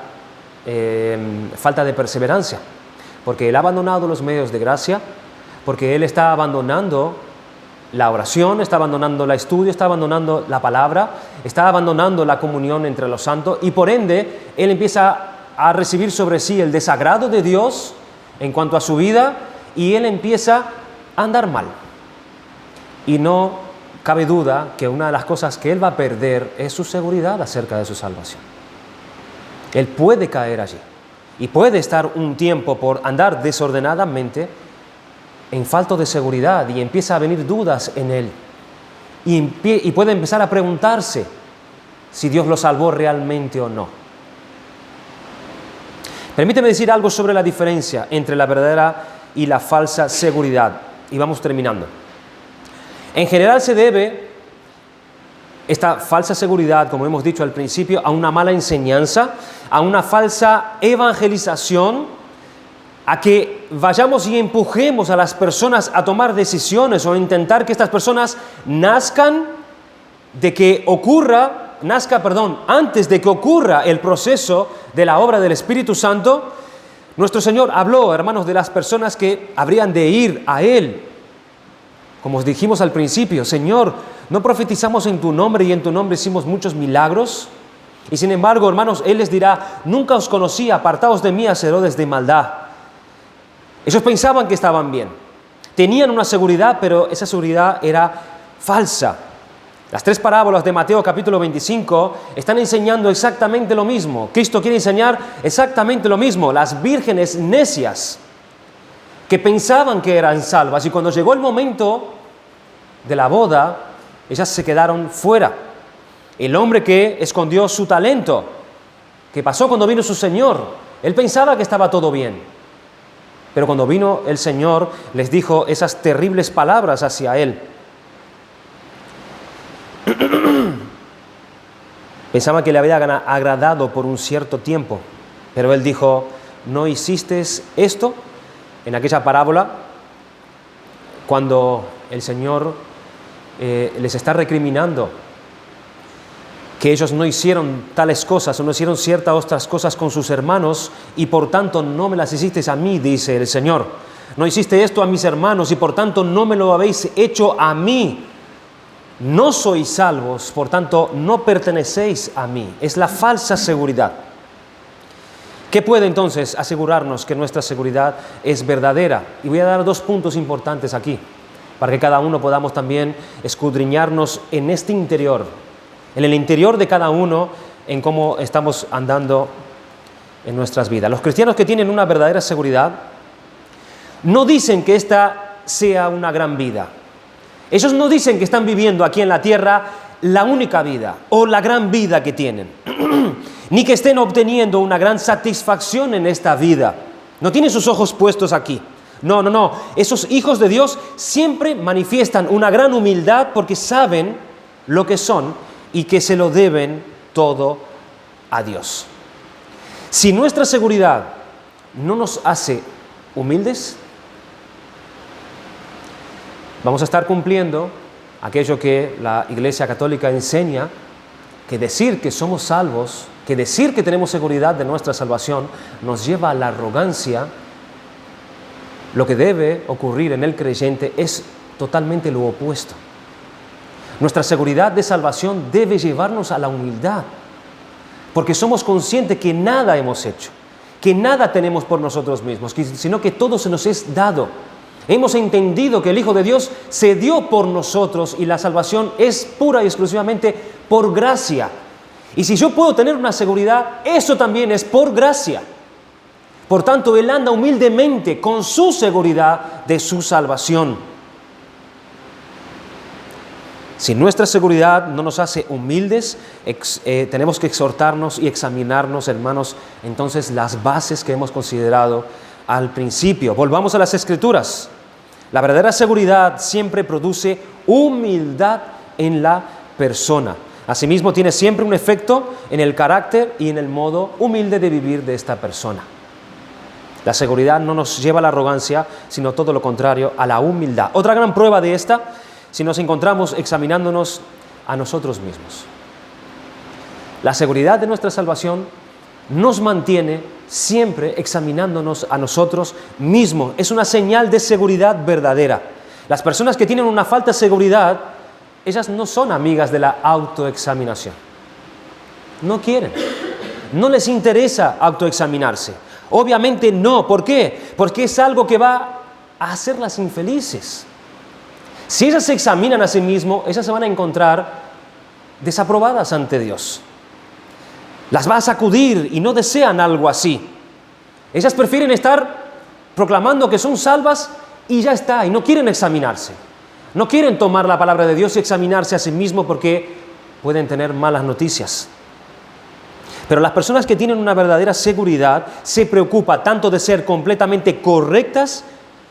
falta de perseverancia, porque él ha abandonado los medios de gracia, porque él está abandonando la oración, está abandonando el estudio, está abandonando la palabra, está abandonando la comunión entre los santos y por ende él empieza a recibir sobre sí el desagrado de Dios en cuanto a su vida y él empieza a andar mal. Y no cabe duda que una de las cosas que él va a perder es su seguridad acerca de su salvación. Él puede caer allí y puede estar un tiempo por andar desordenadamente en falta de seguridad y empieza a venir dudas en él y puede empezar a preguntarse si Dios lo salvó realmente o no. Permíteme decir algo sobre la diferencia entre la verdadera y la falsa seguridad y vamos terminando. En general se debe esta falsa seguridad, como hemos dicho al principio, a una mala enseñanza, a una falsa evangelización, a que vayamos y empujemos a las personas a tomar decisiones o intentar que estas personas nazcan antes de que ocurra el proceso de la obra del Espíritu Santo. Nuestro Señor habló, hermanos, de las personas que habrían de ir a Él. Como os dijimos al principio, Señor, ¿no profetizamos en tu nombre y en tu nombre hicimos muchos milagros? Y sin embargo, hermanos, Él les dirá, nunca os conocí, apartaos de mí, hacedores de maldad. Ellos pensaban que estaban bien. Tenían una seguridad, pero esa seguridad era falsa. Las tres parábolas de Mateo capítulo 25 están enseñando exactamente lo mismo. Cristo quiere enseñar exactamente lo mismo. Las vírgenes necias que pensaban que eran salvas y cuando llegó el momento de la boda, ellas se quedaron fuera. El hombre que escondió su talento, ¿qué pasó cuando vino su Señor? Él pensaba que estaba todo bien, pero cuando vino el Señor les dijo esas terribles palabras hacia él. Pensaba que le había agradado por un cierto tiempo, pero él dijo, ¿no hiciste esto? En aquella parábola, cuando el Señor les está recriminando que ellos no hicieron tales cosas o no hicieron ciertas otras cosas con sus hermanos y por tanto no me las hicisteis a mí, dice el Señor. No hiciste esto a mis hermanos y por tanto no me lo habéis hecho a mí. No sois salvos, por tanto no pertenecéis a mí. Es la falsa seguridad. ¿Qué puede entonces asegurarnos que nuestra seguridad es verdadera? Y voy a dar 2 puntos importantes aquí, para que cada uno podamos también escudriñarnos en este interior, en el interior de cada uno, en cómo estamos andando en nuestras vidas. Los cristianos que tienen una verdadera seguridad no dicen que esta sea una gran vida. Ellos no dicen que están viviendo aquí en la tierra la única vida o la gran vida que tienen, ni que estén obteniendo una gran satisfacción en esta vida. No tienen sus ojos puestos aquí. No. Esos hijos de Dios siempre manifiestan una gran humildad porque saben lo que son y que se lo deben todo a Dios. Si nuestra seguridad no nos hace humildes, vamos a estar cumpliendo aquello que la Iglesia Católica enseña, que decir que somos salvos, que decir que tenemos seguridad de nuestra salvación, nos lleva a la arrogancia. Lo que debe ocurrir en el creyente es totalmente lo opuesto. Nuestra seguridad de salvación debe llevarnos a la humildad, porque somos conscientes que nada hemos hecho, que nada tenemos por nosotros mismos, sino que todo se nos es dado. Hemos entendido que el Hijo de Dios se dio por nosotros y la salvación es pura y exclusivamente por gracia. Y si yo puedo tener una seguridad, eso también es por gracia. Por tanto, Él anda humildemente con su seguridad de su salvación. Si nuestra seguridad no nos hace humildes, tenemos que exhortarnos y examinarnos, hermanos, entonces las bases que hemos considerado al principio. Volvamos a las Escrituras. La verdadera seguridad siempre produce humildad en la persona. Asimismo, tiene siempre un efecto en el carácter y en el modo humilde de vivir de esta persona. La seguridad no nos lleva a la arrogancia, sino todo lo contrario, a la humildad. Otra gran prueba de esta, si nos encontramos examinándonos a nosotros mismos. La seguridad de nuestra salvación nos mantiene siempre examinándonos a nosotros mismos. Es una señal de seguridad verdadera. Las personas que tienen una falta de seguridad, ellas no son amigas de la autoexaminación. No quieren. No les interesa autoexaminarse. Obviamente no. ¿Por qué? Porque es algo que va a hacerlas infelices. Si ellas se examinan a sí mismas, ellas se van a encontrar desaprobadas ante Dios. Las va a sacudir y no desean algo así. Ellas prefieren estar proclamando que son salvas y ya está, y no quieren examinarse. No quieren tomar la palabra de Dios y examinarse a sí mismos porque pueden tener malas noticias. Pero las personas que tienen una verdadera seguridad se preocupan tanto de ser completamente correctas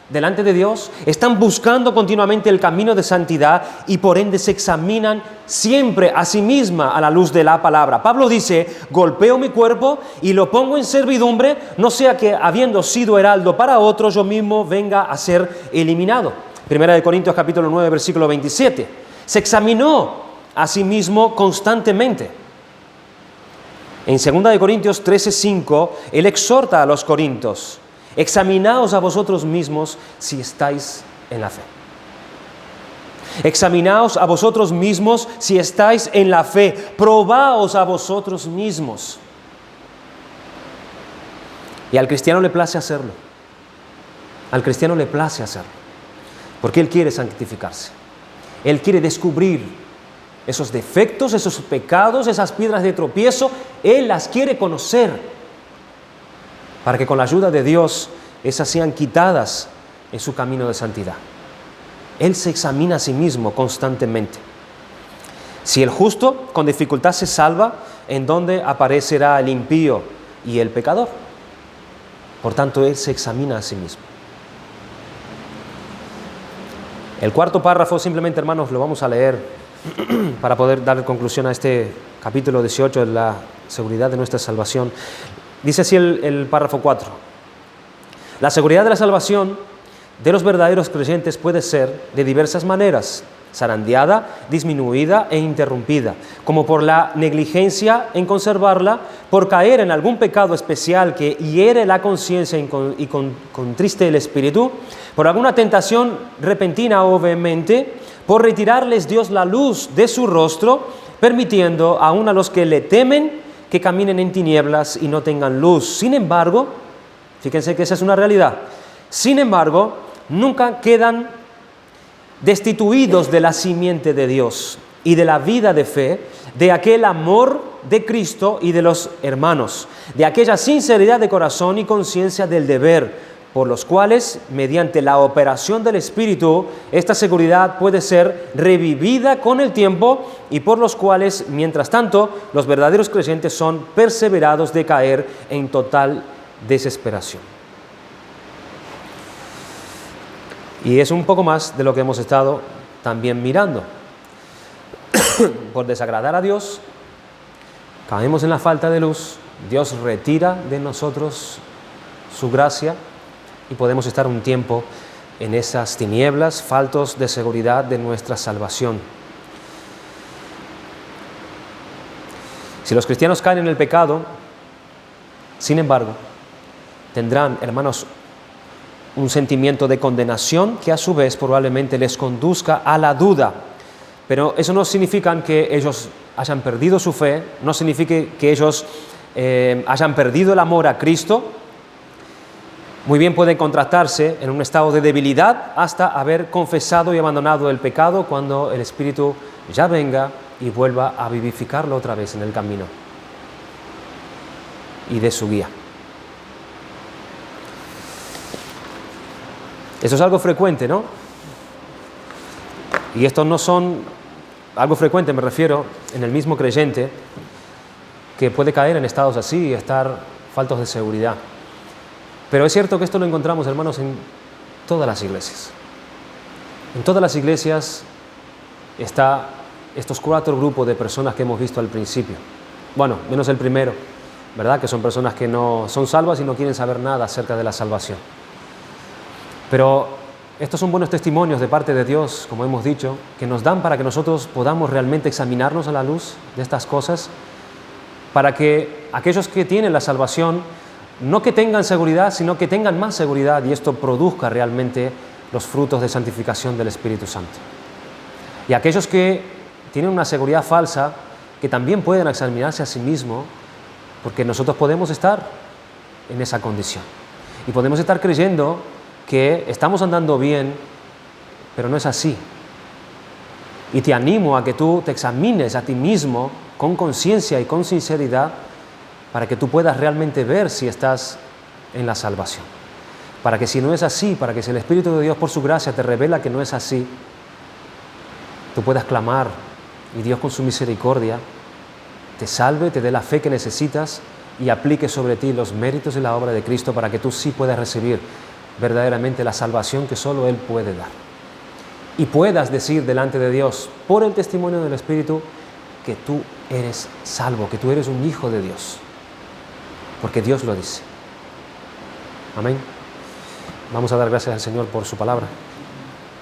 delante de Dios, están buscando continuamente el camino de santidad y por ende se examinan siempre a sí misma a la luz de la palabra. Pablo dice: golpeo mi cuerpo y lo pongo en servidumbre, no sea que habiendo sido heraldo para otro, yo mismo venga a ser eliminado. Primera de Corintios capítulo 9, versículo 27. Se examinó a sí mismo constantemente. En 2 de Corintios 13:5, él exhorta a los corintios: examinaos a vosotros mismos si estáis en la fe. Examinaos a vosotros mismos si estáis en la fe. Probaos a vosotros mismos. Y al cristiano le place hacerlo. Al cristiano le place hacerlo. Porque él quiere santificarse. Él quiere descubrir esos defectos, esos pecados, esas piedras de tropiezo. Él las quiere conocer, para que con la ayuda de Dios esas sean quitadas en su camino de santidad. Él se examina a sí mismo constantemente. Si el justo con dificultad se salva, ¿en dónde aparecerá el impío y el pecador? Por tanto, él se examina a sí mismo. El cuarto párrafo, simplemente, hermanos, lo vamos a leer para poder dar conclusión a este capítulo 18 de la seguridad de nuestra salvación. Dice así el párrafo 4. La seguridad de la salvación de los verdaderos creyentes puede ser de diversas maneras. zarandeada, disminuida e interrumpida, como por la negligencia en conservarla, por caer en algún pecado especial que hiere la conciencia y contriste el espíritu, por alguna tentación repentina o vehemente, por retirarles Dios la luz de su rostro, permitiendo aún a los que le temen que caminen en tinieblas y no tengan luz. Sin embargo, fíjense que esa es una realidad, sin embargo, nunca quedan destituidos de la simiente de Dios y de la vida de fe, de aquel amor de Cristo y de los hermanos, de aquella sinceridad de corazón y conciencia del deber, por los cuales, mediante la operación del Espíritu, esta seguridad puede ser revivida con el tiempo y por los cuales, mientras tanto, los verdaderos creyentes son perseverados de caer en total desesperación. Y es un poco más de lo que hemos estado también mirando. Por desagradar a Dios, caemos en la falta de luz, Dios retira de nosotros su gracia y podemos estar un tiempo en esas tinieblas, faltos de seguridad de nuestra salvación. Si los cristianos caen en el pecado, sin embargo, tendrán, hermanos, un sentimiento de condenación que a su vez probablemente les conduzca a la duda. Pero eso no significa que ellos hayan perdido su fe, no significa que ellos hayan perdido el amor a Cristo. Muy bien pueden contrastarse en un estado de debilidad hasta haber confesado y abandonado el pecado cuando el Espíritu ya venga y vuelva a vivificarlo otra vez en el camino y de su guía. Eso es algo frecuente, ¿no? Y estos no son algo frecuente, me refiero, en el mismo creyente que puede caer en estados así y estar faltos de seguridad. Pero es cierto que esto lo encontramos, hermanos, en todas las iglesias. En todas las iglesias está estos 4 grupos de personas que hemos visto al principio. Bueno, menos el primero, ¿verdad? Que son personas que no son salvas y no quieren saber nada acerca de la salvación. Pero estos son buenos testimonios de parte de Dios, como hemos dicho, que nos dan para que nosotros podamos realmente examinarnos a la luz de estas cosas, para que aquellos que tienen la salvación, no que tengan seguridad, sino que tengan más seguridad y esto produzca realmente los frutos de santificación del Espíritu Santo. Y aquellos que tienen una seguridad falsa, que también pueden examinarse a sí mismos, porque nosotros podemos estar en esa condición. Y podemos estar creyendo que estamos andando bien, pero no es así. Y te animo a que tú te examines a ti mismo con conciencia y con sinceridad para que tú puedas realmente ver si estás en la salvación. Para que si no es así, para que si el Espíritu de Dios por su gracia te revela que no es así, tú puedas clamar y Dios con su misericordia te salve, te dé la fe que necesitas y aplique sobre ti los méritos de la obra de Cristo para que tú sí puedas recibir verdaderamente la salvación que solo Él puede dar. Y puedas decir delante de Dios, por el testimonio del Espíritu, que tú eres salvo, que tú eres un hijo de Dios. Porque Dios lo dice. Amén. Vamos a dar gracias al Señor por su palabra.